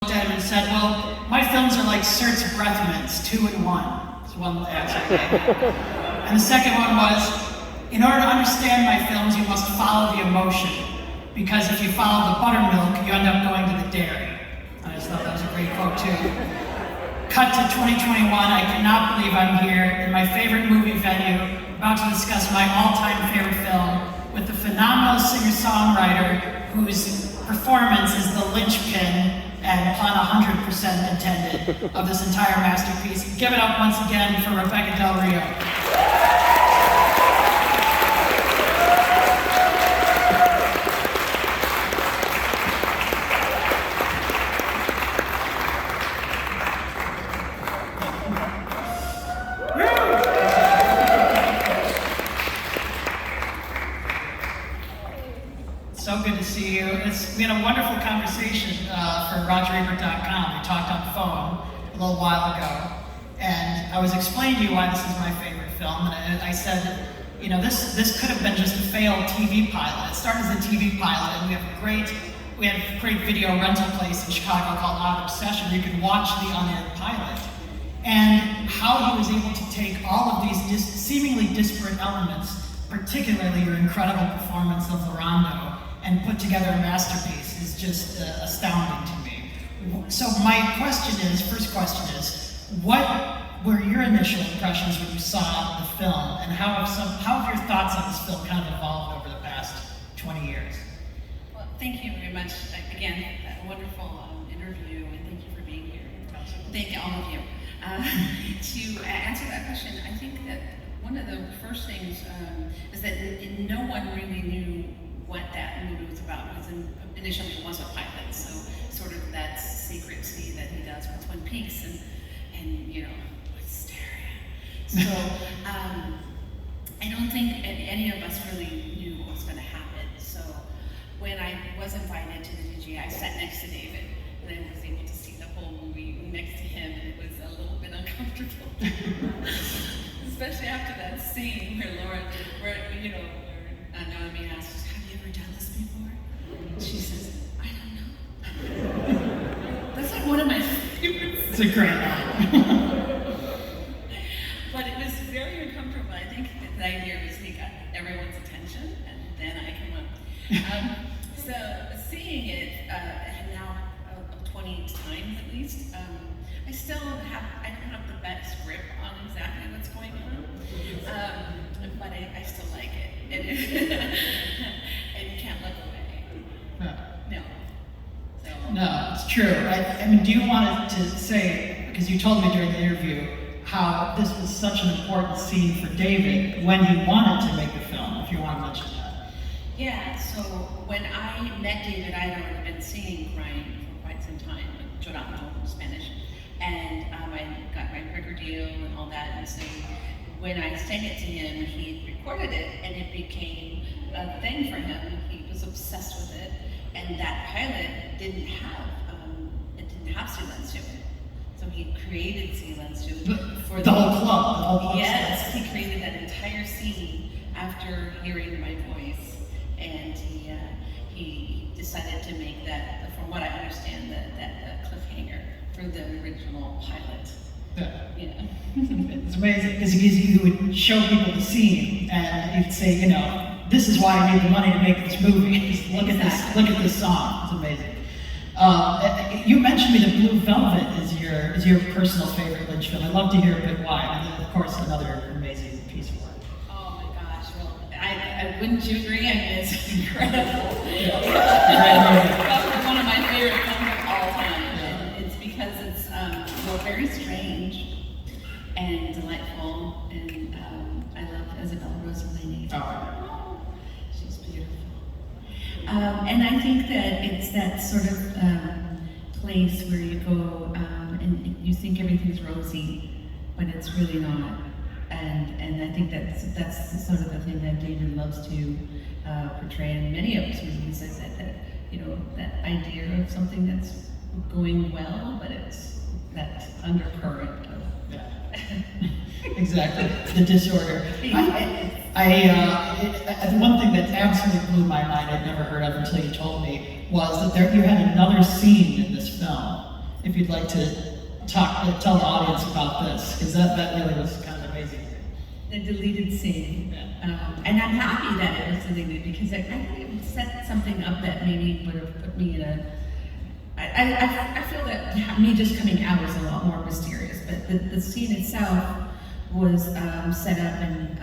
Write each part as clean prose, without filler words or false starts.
looked at him and said, well, my films are like Surt's breath mints, 2 in 1. That's one answer I gave. And the second one was, in order to understand my films, you must follow the emotion. Because if you follow the buttermilk, you end up going to the dairy. I just thought that was a great quote too. Cut to 2021, I cannot believe I'm here in my favorite movie venue, about to discuss my all-time favorite film with the phenomenal singer-songwriter whose performance is the linchpin and pun 100% intended of this entire masterpiece. Give it up once again for Rebekah Del Rio. So good to see you. We had a wonderful conversation for RogerEbert.com. We talked on the phone a little while ago, and I was explaining to you why this is my favorite film, and I said, you know, this could have been just a failed TV pilot. It started as a TV pilot, and we have a great video rental place in Chicago called Odd Obsession, where you can watch the unaired pilot, and how he was able to take all of these seemingly disparate elements, particularly your incredible performance of Lorando, and put together a masterpiece is just astounding to me. So my first question is, what were your initial impressions when you saw the film, and how have your thoughts on this film kind of evolved over the past 20 years? Well, thank you very much. Again, a wonderful interview, and thank you for being here. Thank all of you. To answer that question, I think that one of the first things is that no one really knew what that movie was about, because initially it was a pilot, so sort of that secrecy that he does with Twin Peaks and you know, hysteria. So I don't think any of us really knew what was going to happen. So when I was invited to the DG, I sat next to David, and I was able to see the whole movie next to him, and it was a little bit uncomfortable. Especially after that scene where Naomi asks, have you ever done this before? And she says, I don't know. That's like one of my favorites. It's a great line. But it was very uncomfortable. I think the idea was he got everyone's attention, and then I came up. So seeing it now 20 times at least, I don't have the best grip on exactly what's going on, but I still like it, and you can't look away. No. So. No, it's true. I mean, do you want to say, because you told me during the interview, how this was such an important scene for David when he wanted to make the film, if you want to mention that? Yeah, so when I met David, I had already been singing Crying for quite some time, Llorando in Spanish, and I got my record deal and all that, and so when I sang it to him, he recorded it, and it became a thing for him. He was obsessed with it, and that pilot didn't have Silence to it. So he created Silence to it for the whole club. Yes, he created that entire scene after hearing my voice, and he decided to make that, from what I understand, that cliffhanger for the original pilot. Yeah. It's amazing, because he would show people the scene, and he'd say, you know, this is why I need the money to make this movie. Just look at this song. It's amazing. You mentioned me that Blue Velvet is your personal favorite Lynch film. I'd love to hear a bit why. And of course, another amazing piece of work. Oh my gosh! Well, I wouldn't you agree? I mean, it's incredible. Probably one of my favorite films of all time. Yeah. And it's because it's very strange and delightful, and I love Isabella Rossellini. Oh. She's beautiful. And I think that it's that sort of place where you go and you think everything's rosy, but it's really not. And I think that's sort of the thing that David loves to portray in many of his movies, is that you know, that idea of something that's going well, but it's that undercurrent of exactly, the disorder. One thing that absolutely blew my mind, I'd never heard of until you told me, was that you had another scene in this film if you'd like to tell the audience about this, because that really was kind of amazing. The deleted scene. And I'm happy that it was deleted because I think it set something up that maybe would have put me in a... I feel that me just coming out was a lot more mysterious, but the scene itself was set up in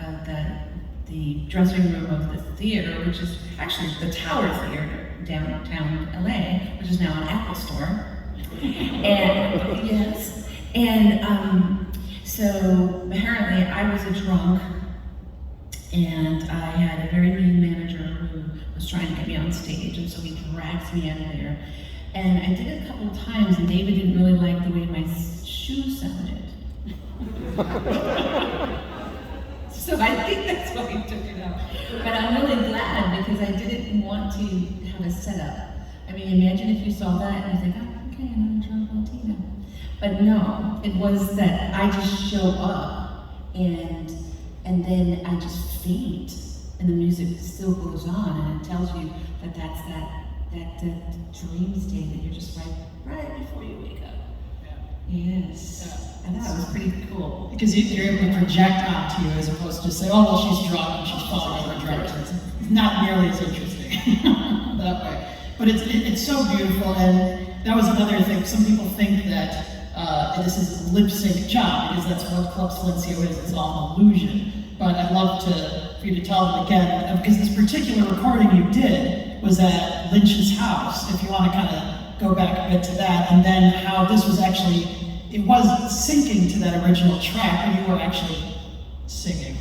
the dressing room of the theater, which is actually the Tower Theater downtown LA, which is now an Apple store. And yes, and so apparently I was a drunk, and I had a very mean manager who was trying to get me on stage, and so he drags me out of there. And I did it a couple of times, and David didn't really like the way my shoes sounded. So I think that's why he took it out. But I'm really glad because I didn't want to have a setup. I mean, imagine if you saw that and you think, oh, okay, another drunk Latina. But no, it was that I just show up and then I just faint, and the music still goes on, and it tells you that that's that dream state that you're just right before you wake up. Yes. I thought it was pretty cool. Because you're able to project onto you as opposed to say, oh, well, she's drunk and she's falling over drugs. It's not nearly as interesting that way. But it's so beautiful, and that was another thing. Some people think that this is a lip sync job because that's what Club Silencio is. It's all an illusion. But I'd love for you to tell them again, because this particular recording you did was at Lynch's house, if you want to kind of go back a bit to that, and then how this was actually, it was syncing to that original track, and you were actually singing.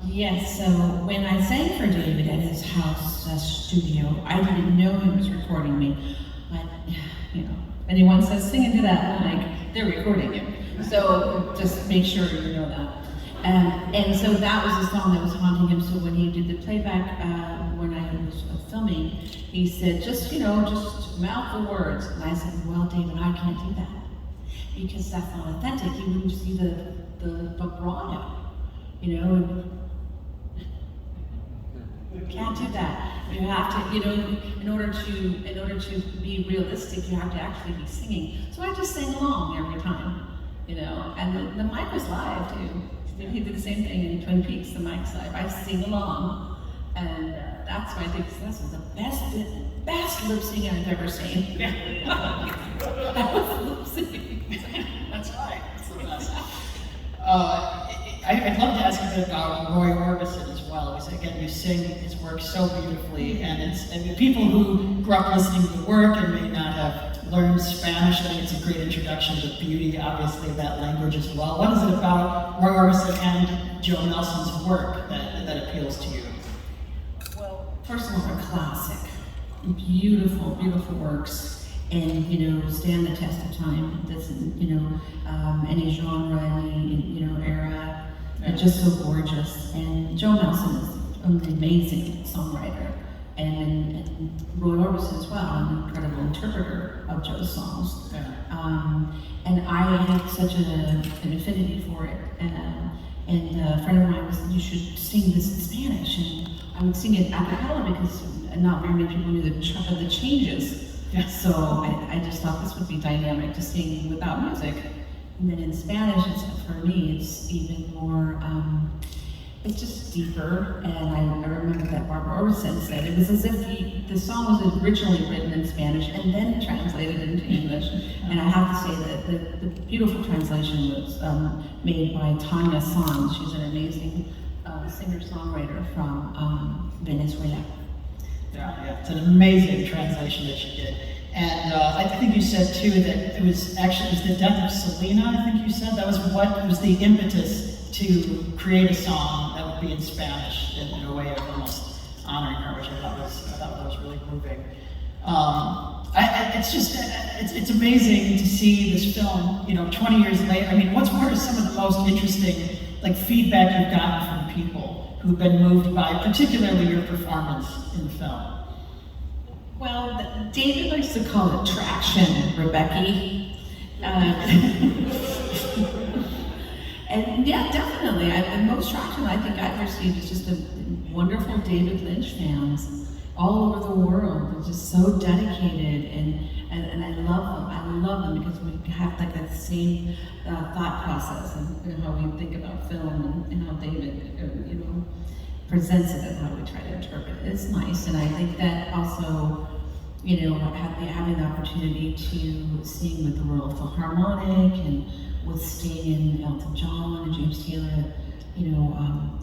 Yes, so when I sang for David at his house studio, I didn't know he was recording me. But, you know, anyone says sing into that mic, they're recording you. So just make sure you know that. And so that was the song that was haunting him. So when he did the playback, when I was filming, he said, just mouth the words. And I said, well, David, I can't do that because that's not authentic. You wouldn't see the vibrato, you know. You can't do that. You have to, you know, in order to be realistic, you have to actually be singing. So I just sang along every time, you know. And the mic was live too. He did the same thing in Twin Peaks. The mic's live. I sing along, and that's why I think this was the best lip sync I've ever seen. That was lip sync. That's right. It's the best. I'd love to ask you a bit about Roy Orbison as well, because again, you sing his work so beautifully, and people who grew up listening to the work and may not have learned Spanish, I think it's a great introduction to the beauty, obviously, of that language as well. What is it about Roy Orbison and Joe Nelson's work that appeals to you? Well, first of all, they're classic, beautiful, beautiful works. And, you know, stand the test of time. This is, you know, any genre, any, you know, era. They're just so gorgeous. And Joe Nelson is an amazing songwriter. And Roy Orbison as well, an incredible interpreter of Joe's songs. Yeah. And I had such an affinity for it. And a friend of mine was, you should sing this in Spanish. And I would sing it a cappella because not very many people knew the changes. Yeah. So I just thought this would be dynamic to sing without music. And then in Spanish, for me, it's even more, it's just deeper. And I remember that Barbara Rorison said it was as if the song was originally written in Spanish and then translated into English. And I have to say that the beautiful translation was made by Tanya Sanz. She's an amazing singer-songwriter from Venezuela. Yeah, it's an amazing translation that she did. And I think you said too that it was the death of Selena, I think you said. That was what was the impetus to create a song that would be in Spanish in a way of almost honoring her, which I thought was really moving. It's amazing to see this film, you know, 20 years later. I mean, what are some of the most interesting feedback you've gotten from people who've been moved by, particularly your performance in the film? Well, David likes to call it traction, Rebekah. And yeah, definitely. The most traction I think I've received is just a wonderful David Lynch fans. all over the world. They're just so dedicated, and I love them. I love them because we have like that same thought process and how we think about film and how David, presents it and how we try to interpret it. It's nice, and I think that also, having the opportunity to sing with the Royal Philharmonic and with staying in Elton John and James Taylor at,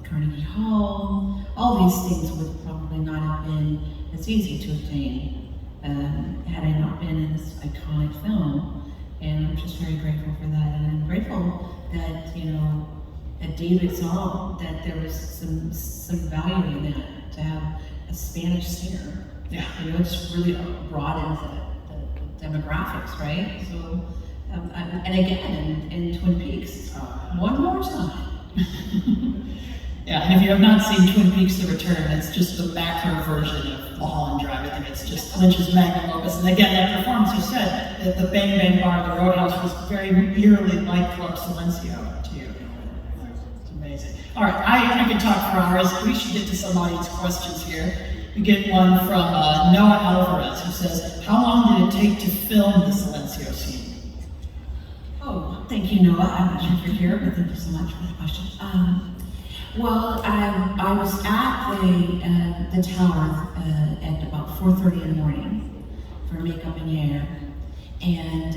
Carnegie Hall, all these things would probably not have been as easy to obtain had I not been in this iconic film. And I'm just very grateful for that, and I'm grateful that that David saw that there was some value in that, to have a Spanish singer. Yeah. It's really broadens the demographics, right? So, and again, in Twin Peaks, one more time. Yeah, and if you have not seen Twin Peaks: The Return, it's just the macro version of Mulholland Drive. I think it's just Lynch's magnum opus. And again, that performance, you said, that the Bang Bang Bar, the Roadhouse, was very eerily like Club Silencio to you. It's amazing. All right, I could talk for hours. We should get to some audience questions here. We get one from Noah Alvarez, who says, how long did it take to film the Silencio scene? Oh, thank you, Noah. I'm not sure if you're here, but thank you so much for the question. Well, I was at the tower at about 4:30 in the morning for makeup and hair, and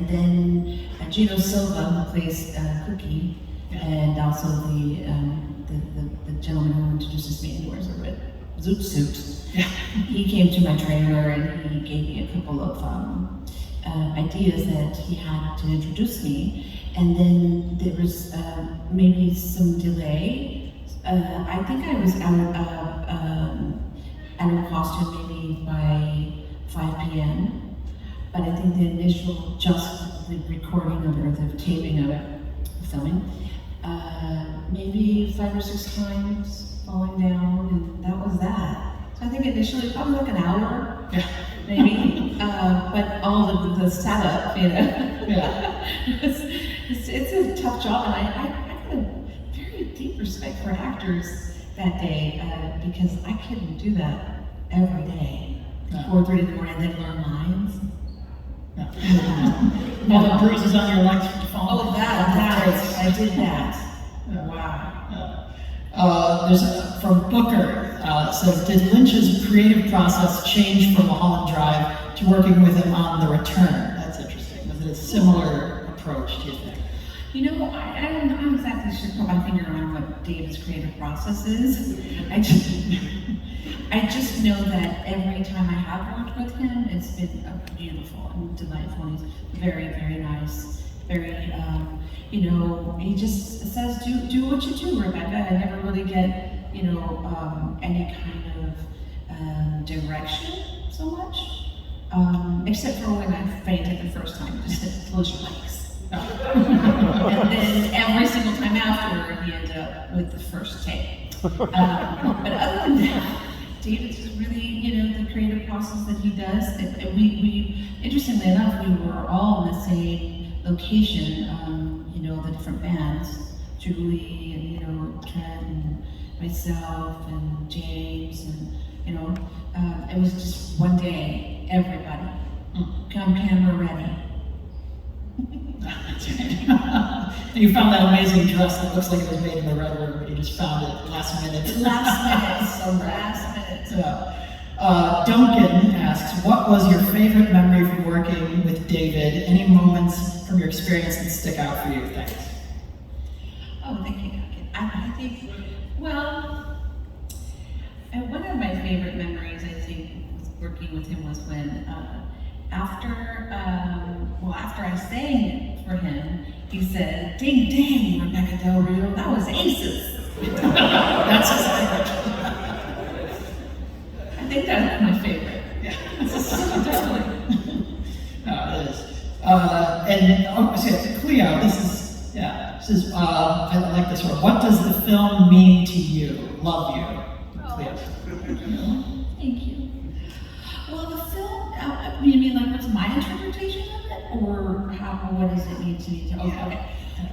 then Gino Silva, who plays Cookie, and also the gentleman who introduces me and wears a red zoot suit. Yeah. He came to my trailer and he gave me a couple of ideas that he had to introduce me. And then there was maybe some delay. I think I was out of costume maybe by 5 p.m. But I think the initial, just the recording of it, or the taping of it, filming, maybe 5 or 6 times falling down, and that was that. So I think initially probably like an hour. Yeah. Maybe, but all the setup, Yeah. it's a tough job, and I got a very deep respect for actors that day, because I couldn't do that every day. 4:30 in the morning, and then learn lines. All the bruises on your legs from falling. Oh, that, I did that. Wow. There's from Booker, says, did Lynch's creative process change from Mulholland Drive to working with him on The Return? That's interesting. Was it a similar approach, do you think? I'm not exactly sure to put my finger on what David's creative process is. I just know that every time I have worked with him, it's been beautiful and delightful. And he's very, very nice. Very, he just says, do what you do, Rebekah. I never really get, any kind of direction so much, except for when I fainted the first time. Just said, close your legs. And then every single time afterward, he ended up with the first take. But other than that, David's just really, the creative process that he does. And we interestingly enough, we were all in the same location. The different bands, Julie and Trent and myself and James, and it was just one day. Everybody, come camera ready. That's right. You found that amazing dress that looks like it was made in the Red Room, but you just found it last minute. Last minute. Yeah. Duncan asks, what was your favorite memory from working with David? Any moments from your experience that stick out for you? Thanks. Oh, thank you, Duncan. I think, one of my favorite memories, I think, working with him was when, after I sang for him, he said, ding dang, Rebekah Del Rio, that was aces. That's his favorite. I think that's my favorite. Yeah. Definitely. No, it is. Cleo, this is, I like this one. What does the film mean to you? Love you. Cleo. Thank you. Well, the film, you mean like what's my interpretation of it? Or what does it mean to me? Okay.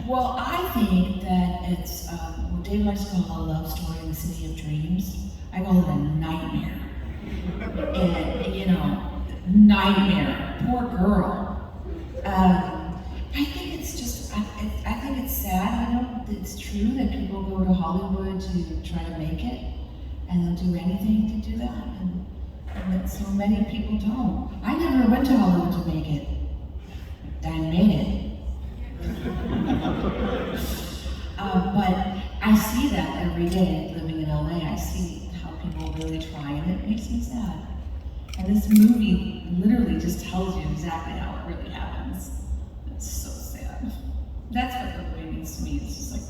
Well, I think that it's what David likes to call a love story in the city of dreams. I call it a nightmare. And, you know, nightmare, poor girl. I think it's just, I think it's sad, you know, it's true that people go to Hollywood to try to make it, and they'll do anything to do that, and that so many people don't. I never went to Hollywood to make it. I made it. But I see that every day living in LA. I see how people really try, and it makes me sad. And this movie literally just tells you exactly how it really happens. It's so sad. That's what the movie means to me. It's just like,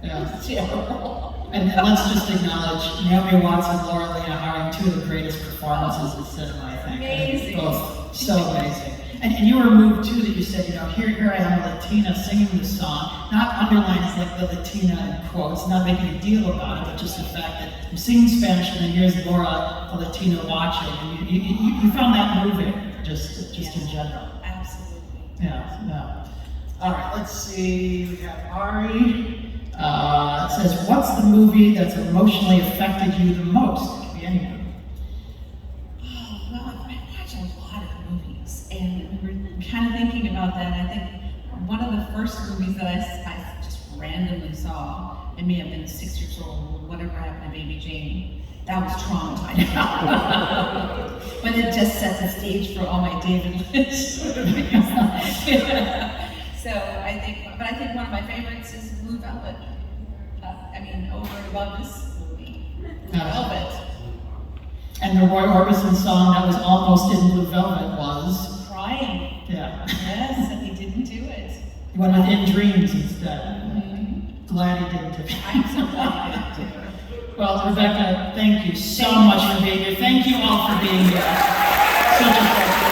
it's terrible. And let's just acknowledge Naomi Watts and Laura Lena Harding, two of the greatest performances in cinema, I think. Amazing. Both so amazing. And you were moved too that you said, you know, here I am, a Latina singing this song, not underlined as like the Latina in quotes, not making a deal about it, but just the fact that I'm singing Spanish and then here's Laura, a Latina, watching, and you found that moving, just in general. Absolutely. Yeah. All right, let's see. We have Ari. It says, what's the movie that's emotionally affected you the most? It could be any movie. Oh, well, I watch a lot of movies, and we were kind of thinking about that. I think one of the first movies that I just randomly saw, it may have been 6 years old, whatever happened to Baby Jane. That was traumatizing. But it just set the stage for all my David Lynch movies. So I think one of my favorites is Blue Velvet. Over and above this movie, Blue Velvet. And the Roy Orbison song that was almost in Blue Velvet was Crying. Yeah. Yes, and he didn't do it. He went with In Dreams instead. Mm-hmm. Glad he didn't do it. I'm so glad he didn't do it. Well, Rebekah, thank you so much for being here. Thank you all for being here. Such a pleasure.